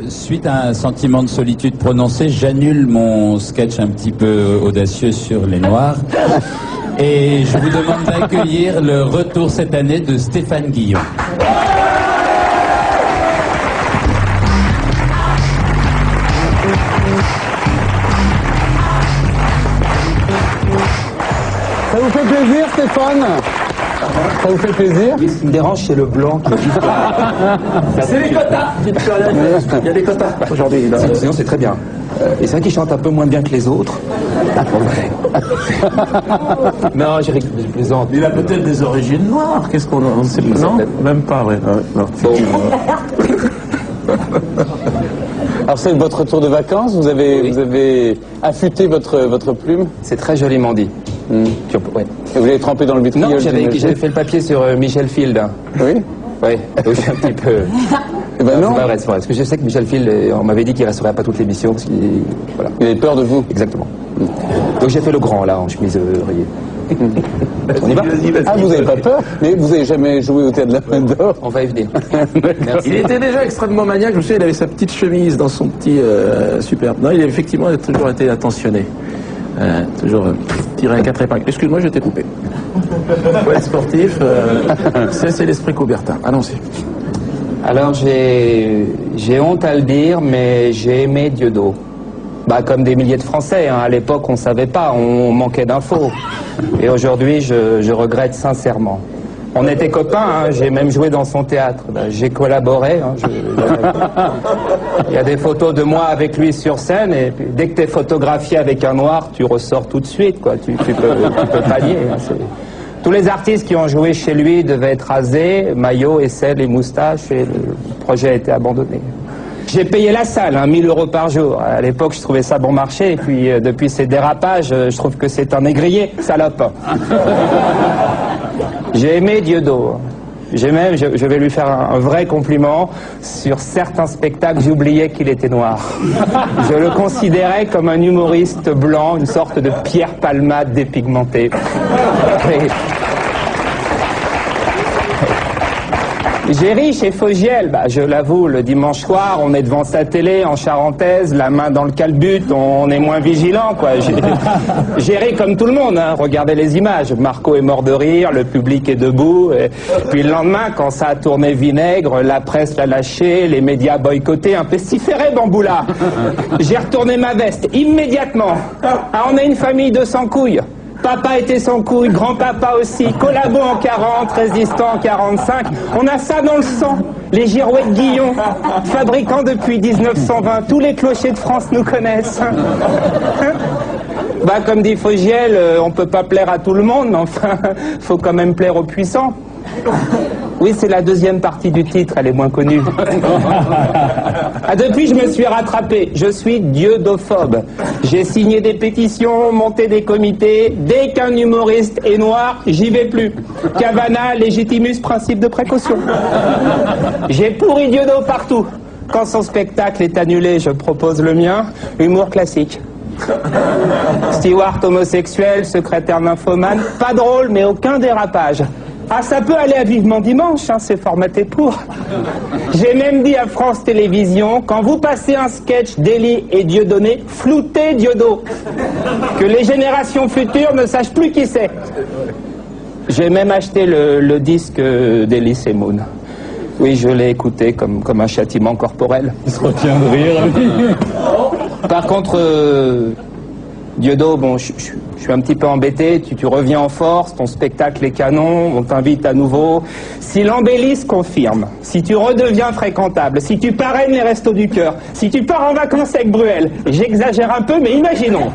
Suite à un sentiment de solitude prononcé, j'annule mon sketch un petit peu audacieux sur les Noirs. Et je vous demande d'accueillir le retour cette année de Stéphane Guillon. Ça vous fait plaisir, Stéphane? Ça vous fait plaisir? Oui, ce qui me dérange, c'est le blanc qui est juste là. C'est les quotas. Il y a des quotas aujourd'hui. Sinon, c'est très bien. Et c'est vrai qu'il chante un peu moins bien que les autres. Non, je plaisante. Il a peut-être des origines noires. Qu'est-ce qu'on ne sait pas? Non, même pas, ouais. Non. Alors c'est votre retour de vacances, vous avez affûté votre plume? C'est très joliment dit. Ouais. Et vous l'avez trempé dans le vitriol? Non, j'avais fait le papier sur Michel Field. Oui? Oui, donc j'ai un petit peu... Eh ben non. C'est pas vrai, c'est vrai. Parce que je sais que Michel Field, on m'avait dit qu'il ne resterait pas toute l'émission. Voilà. Il avait peur de vous? Exactement. Donc j'ai fait le grand, là, en chemise rayée. On y va? Ah, vous n'avez pas peur? Mais vous n'avez jamais joué au théâtre de la Pointe d'Or? On va y venir. Il était déjà extrêmement maniaque. Je me souviens, il avait sa petite chemise dans son petit superbe. Non, il a effectivement toujours été attentionné. Toujours tiré à 4 épingles. Excuse-moi, je t'ai coupé. Pour être sportif, c'est l'esprit Coubertin. Allons-y. Alors j'ai honte à le dire, mais j'ai aimé Dieudo. Bah, comme des milliers de Français, hein. À l'époque on savait pas, on manquait d'infos. Et aujourd'hui je regrette sincèrement. On était copains, hein. J'ai même joué dans son théâtre. Bah, j'ai collaboré. Hein. Il y a des photos de moi avec lui sur scène, et puis, dès que tu es photographié avec un noir, tu ressors tout de suite, quoi. Tu peux pas nier. Hein. Tous les artistes qui ont joué chez lui devaient être rasés, maillot, aisselle et moustache, et le projet a été abandonné. J'ai payé la salle, 1 000 € par jour. À l'époque, je trouvais ça bon marché, et puis depuis ces dérapages, je trouve que c'est un négrier, salope. J'ai aimé Dieudo. J'ai même, je vais lui faire un vrai compliment, sur certains spectacles, j'oubliais qu'il était noir. Je le considérais comme un humoriste blanc, une sorte de Pierre Palmade dépigmenté. J'ai ri chez Fogiel, bah, je l'avoue, le dimanche soir, on est devant sa télé en charentaise, la main dans le calbut, on est moins vigilant, quoi. J'ai ri comme tout le monde, hein. Regardez les images, Marco est mort de rire, le public est debout, et puis le lendemain, quand ça a tourné vinaigre, la presse l'a lâché, les médias boycottés, un pestiféré, Bamboula. J'ai retourné ma veste, immédiatement. Ah, on a une famille de 100 couilles. Papa était sans couilles, grand-papa aussi, collabo en 40, résistant en 45. On a ça dans le sang. Les girouettes Guillon, fabricants depuis 1920. Tous les clochers de France nous connaissent. Bah, comme dit Fogiel, on peut pas plaire à tout le monde, mais enfin, faut quand même plaire aux puissants. Oui, c'est la deuxième partie du titre, elle est moins connue. Ah, depuis, je me suis rattrapé. Je suis dieudomophobe. J'ai signé des pétitions, monté des comités. Dès qu'un humoriste est noir, j'y vais plus. Cavana, légitimus, principe de précaution. J'ai pourri Dieudo partout. Quand son spectacle est annulé, je propose le mien. Humour classique. Stewart homosexuel, secrétaire nymphomane. Pas drôle, mais aucun dérapage. Ah, ça peut aller à Vivement Dimanche, hein, c'est formaté pour. J'ai même dit à France Télévisions, quand vous passez un sketch d'Élie et Dieudonné, floutez Dieudo. Que les générations futures ne sachent plus qui c'est. J'ai même acheté le disque d'Élie Semoun. Oui, je l'ai écouté comme un châtiment corporel. Il se retient de rire. Par contre, Dieudo, bon, je suis un petit peu embêté, tu reviens en force, ton spectacle est canon, on t'invite à nouveau. Si l'embellie se confirme, si tu redeviens fréquentable, si tu parraines les Restos du Cœur, si tu pars en vacances avec Bruel, j'exagère un peu, mais imaginons.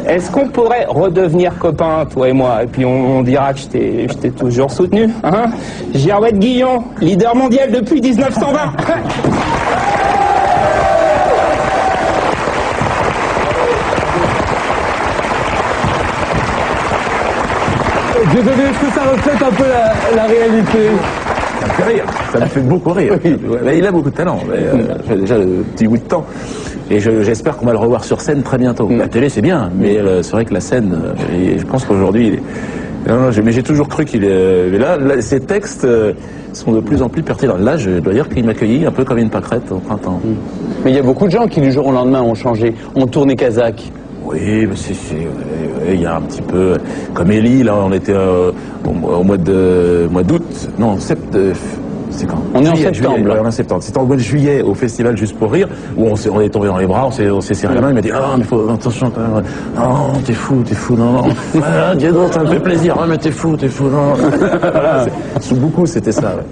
Est-ce qu'on pourrait redevenir copains, toi et moi, et puis on dira que je t'ai toujours soutenu, hein? Girouette Guillon, leader mondial depuis 1920. Désolé, est-ce que ça reflète un peu la réalité? Ça me fait rire, ça me fait beaucoup rire. Oui. Il a beaucoup de talent, j'ai déjà un petit bout de temps. Et j'espère qu'on va le revoir sur scène très bientôt. La télé c'est bien, mais c'est vrai que la scène, je pense qu'aujourd'hui Non, mais j'ai toujours cru qu'il est... Mais là, ces textes sont de plus en plus pertinents. Là, je dois dire qu'il m'accueillit un peu comme une pâquerette au printemps. Mais il y a beaucoup de gens qui, du jour au lendemain, ont changé, ont tourné kazakh. Oui, mais il y a un petit peu... Comme Élie, là, on était au mois d'août. Non, c'est quand? On est en septembre. Juillet, ouais, on est en septembre. C'était au mois de juillet au festival Juste pour Rire, où on est tombé dans les bras, on s'est serré la main, il m'a dit ah mais faut attention quand même. Non, t'es fou, non. Ah, Dieu donc, ça me fait plaisir. Ah mais t'es fou, non. Voilà, beaucoup c'était ça. Ouais.